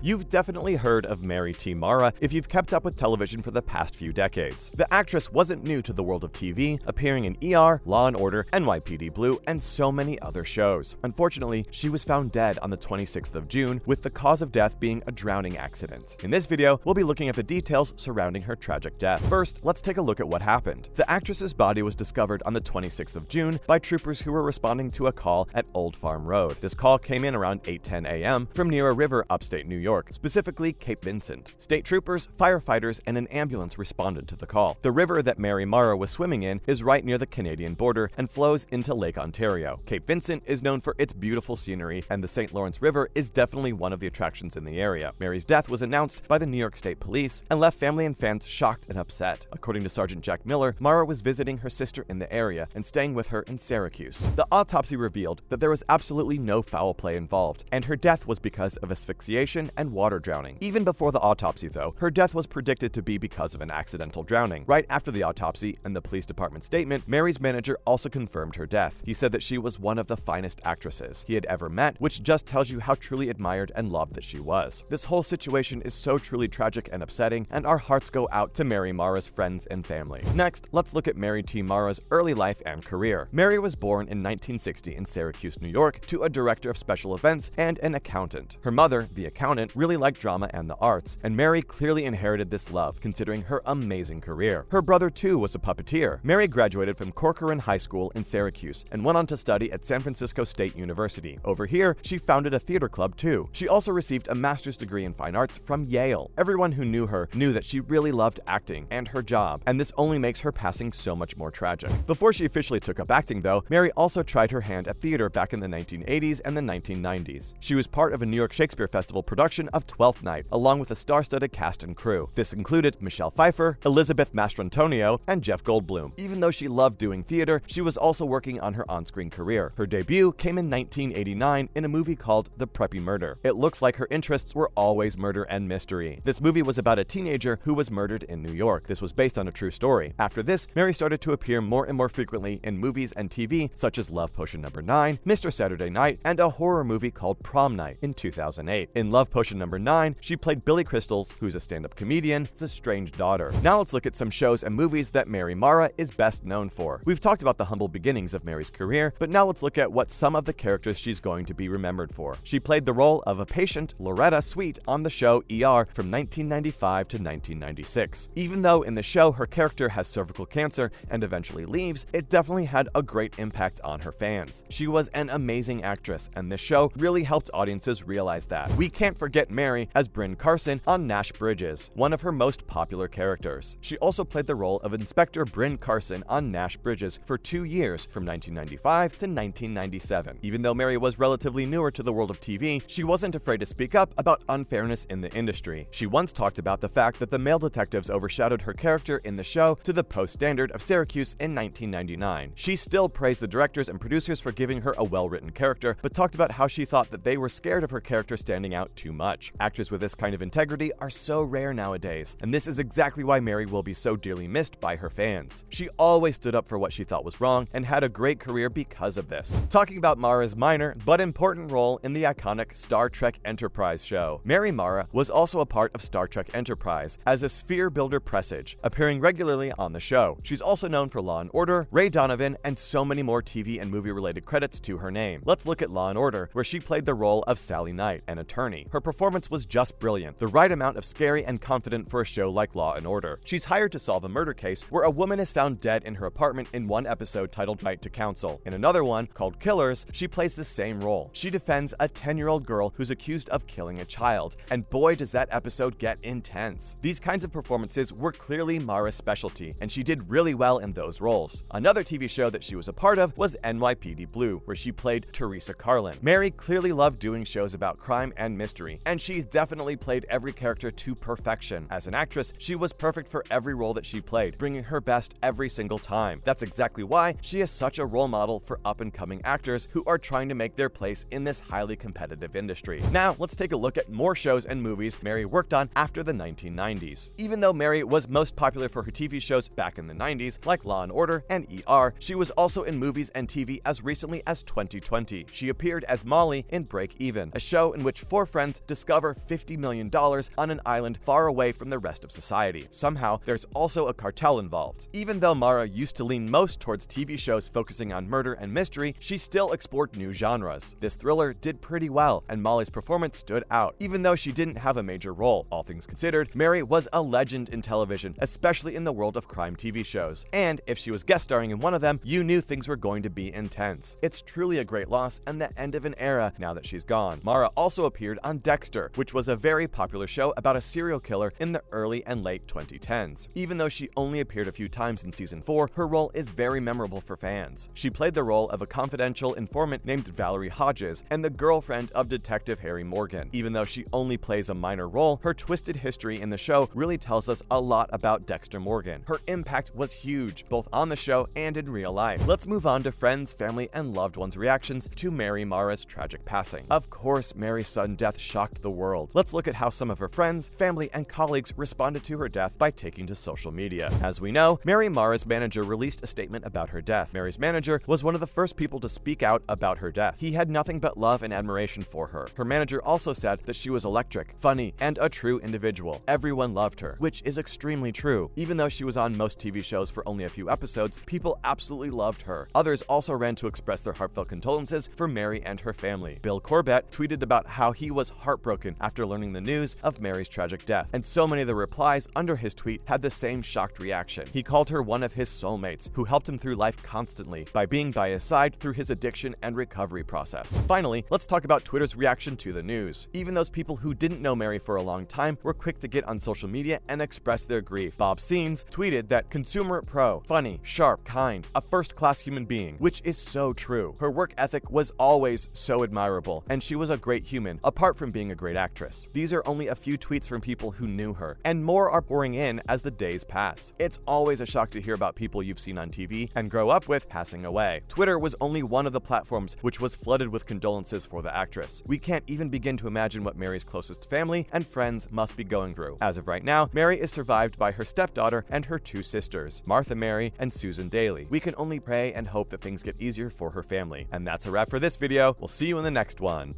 You've definitely heard of Mary T. Mara if you've kept up with television for the past few decades. The actress wasn't new to the world of TV, appearing in ER, Law & Order, NYPD Blue, and so many other shows. Unfortunately, she was found dead on the 26th of June, with the cause of death being a drowning accident. In this video, we'll be looking at the details surrounding her tragic death. First, let's take a look at what happened. The actress's body was discovered on the 26th of June by troopers who were responding to a call at Old Farm Road. This call came in around 8:10 a.m. from near a river upstate New York, specifically Cape Vincent. State troopers, firefighters, and an ambulance responded to the call. The river that Mary Mara was swimming in is right near the Canadian border and flows into Lake Ontario. Cape Vincent is known for its beautiful scenery, and the St. Lawrence River is definitely one of the attractions in the area. Mary's death was announced by the New York State Police and left family and fans shocked and upset. According to Sergeant Jack Miller, Mara was visiting her sister in the area and staying with her in Syracuse. The autopsy revealed that there was absolutely no foul play involved, and her death was because of asphyxiation and water drowning. Even before the autopsy, though, her death was predicted to be because of an accidental drowning. Right after the autopsy and the police department statement, Mary's manager also confirmed her death. He said that she was one of the finest actresses he had ever met, which just tells you how truly admired and loved that she was. This whole situation is so truly tragic and upsetting, and our hearts go out to Mary Mara's friends and family. Next, let's look at Mary T. Mara's early life and career. Mary was born in 1960 in Syracuse, New York, to a director of special events and an accountant. Her mother, the accountant, really liked drama and the arts, and Mary clearly inherited this love, considering her amazing career. Her brother, too, was a puppeteer. Mary graduated from Corcoran High School in Syracuse and went on to study at San Francisco State University. Over here, she founded a theater club, too. She also received a master's degree in fine arts from Yale. Everyone who knew her knew that she really loved acting and her job, and this only makes her passing so much more tragic. Before she officially took up acting, though, Mary also tried her hand at theater back in the 1980s and the 1990s. She was part of a New York Shakespeare Festival production of Twelfth Night, along with a star-studded cast and crew. This included Michelle Pfeiffer, Elizabeth Mastrantonio, and Jeff Goldblum. Even though she loved doing theater, she was also working on her on-screen career. Her debut came in 1989 in a movie called The Preppie Murder. It looks like her interests were always murder and mystery. This movie was about a teenager who was murdered in New York. This was based on a true story. After this, Mary started to appear more and more frequently in movies and TV, such as Love Potion No. 9, Mr. Saturday Night, and a horror movie called Prom Night in 2008. In Love Potion No. 9, she played Billy Crystal's, who's a stand-up comedian, estranged daughter. Now let's look at some shows and movies that Mary Mara is best known for. We've talked about the humble beginnings of Mary's career, but now let's look at what some of the characters she's going to be remembered for. She played the role of a patient, Loretta Sweet, on the show ER from 1995 to 1996. Even though in the show her character has cervical cancer and eventually leaves, it definitely had a great impact on her fans. She was an amazing actress, and this show really helped audiences realize that. We can't forget Mary as Bryn Carson on Nash Bridges, one of her most popular characters. She also played the role of Inspector Bryn Carson on Nash Bridges for 2 years, from 1995 to 1997. Even though Mary was relatively newer to the world of TV, she wasn't afraid to speak up about unfairness in the industry. She once talked about the fact that the male detectives overshadowed her character in the show to the Post Standard of Syracuse in 1999. She still praised the directors and producers for giving her a well-written character, but talked about how she thought that they were scared of her character standing out too much. Actors with this kind of integrity are so rare nowadays, and this is exactly why Mary will be so dearly missed by her fans. She always stood up for what she thought was wrong and had a great career because of this. Talking about Mara's minor but important role in the iconic Star Trek Enterprise show, Mary Mara was also a part of Star Trek Enterprise as a sphere builder presage, appearing regularly on the show. She's also known for Law & Order, Ray Donovan, and so many more TV and movie-related credits to her name. Let's look at Law & Order, where she played the role of Sally Knight, an attorney. Her performance was just brilliant, the right amount of scary and confident for a show like Law & Order. She's hired to solve a murder case where a woman is found dead in her apartment in one episode titled Right to Counsel. In another one, called Killers, she plays the same role. She defends a 10-year-old girl who's accused of killing a child, and boy does that episode get intense. These kinds of performances were clearly Mara's specialty, and she did really well in those roles. Another TV show that she was a part of was NYPD Blue, where she played Teresa Carlin. Mary clearly loved doing shows about crime and mystery, and she definitely played every character to perfection. As an actress, she was perfect for every role that she played, bringing her best every single time. That's exactly why she is such a role model for up-and-coming actors who are trying to make their place in this highly competitive industry. Now, let's take a look at more shows and movies Mary worked on after the 1990s. Even though Mary was most popular for her TV shows back in the 90s, like Law & Order and ER, she was also in movies and TV as recently as 2020. She appeared as Molly in Break Even, a show in which 4 friends discover $50 million on an island far away from the rest of society. Somehow, there's also a cartel involved. Even though Mara used to lean most towards TV shows focusing on murder and mystery, she still explored new genres. This thriller did pretty well, and Molly's performance stood out, even though she didn't have a major role. All things considered, Mary was a legend in television, especially in the world of crime TV shows. And if she was guest starring in one of them, you knew things were going to be intense. It's truly a great loss and the end of an era now that she's gone. Mara also appeared on Dexter, which was a very popular show about a serial killer in the early and late 2010s. Even though she only appeared a few times in season 4, her role is very memorable for fans. She played the role of a confidential informant named Valerie Hodges and the girlfriend of Detective Harry Morgan. Even though she only plays a minor role, her twisted history in the show really tells us a lot about Dexter Morgan. Her impact was huge, both on the show and in real life. Let's move on to friends, family, and loved ones' reactions to Mary Mara's tragic passing. Of course, Mary's sudden death shocked the world. Let's look at how some of her friends, family, and colleagues responded to her death by taking to social media. As we know, Mary Mara's manager released a statement about her death. Mary's manager was one of the first people to speak out about her death. He had nothing but love and admiration for her. Her manager also said that she was electric, funny, and a true individual. Everyone loved her, which is extremely true. Even though she was on most TV shows for only a few episodes, people absolutely loved her. Others also ran to express their heartfelt condolences for Mary and her family. Bill Corbett tweeted about how he was heartbroken after learning the news of Mary's tragic death, and so many of the replies under his tweet had the same shocked reaction. He called her one of his soulmates, who helped him through life constantly by being by his side through his addiction and recovery process. Finally, let's talk about Twitter's reaction to the news. Even those people who didn't know Mary for a long time were quick to get on social media and express their grief. Bob Seens tweeted that consumer pro, funny, sharp, kind, a first-class human being, which is so true. Her work ethic was always so admirable, and she was a great human, apart from being a great actress. These are only a few tweets from people who knew her, and more are pouring in as the days pass. It's always a shock to hear about people you've seen on TV and grow up with passing away. Twitter was only one of the platforms which was flooded with condolences for the actress. We can't even begin to imagine what Mary's closest family and friends must be going through. As of right now, Mary is survived by her stepdaughter and her two sisters, Martha Mary and Susan Daly. We can only pray and hope that things get easier for her family. And that's a wrap for this video. We'll see you in the next one.